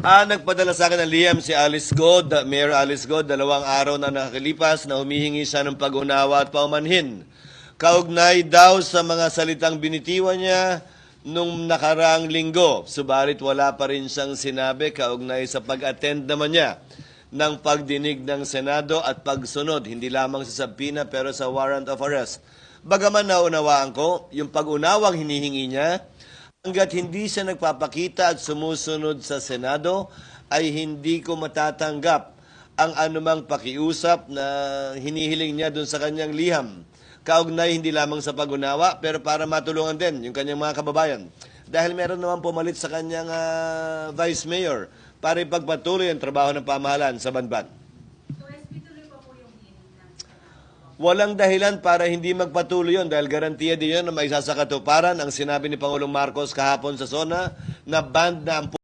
Nagpadala sa akin ng liham si Alice God, Mayor Alice God, 2 araw na nakakalipas na humihingi siya ng pag-unawa at paumanhin. Kaugnay daw sa mga salitang binitiwan niya nung nakaraang linggo. Subalit wala pa rin siyang sinabi kaugnay sa pag-attend naman niya ng pagdinig ng Senado at pagsunod, hindi lamang sa subpoena pero sa warrant of arrest. Bagaman naunawaan ko, yung pag-unawang hinihingi niya, hanggat hindi siya nagpapakita at sumusunod sa Senado, ay hindi ko matatanggap ang anumang pakiusap na hinihiling niya dun sa kanyang liham. Kaugnay hindi lamang sa pag-unawa, pero para matulungan din yung kanyang mga kababayan. Dahil meron naman pumalit sa kanyang vice mayor para ipagpatuloy ang trabaho ng pamahalaan sa Banban. Walang dahilan para hindi magpatuloy yun dahil garantiya din yun na may sasakatuparan ang sinabi ni Pangulong Marcos kahapon sa SONA na banned na ang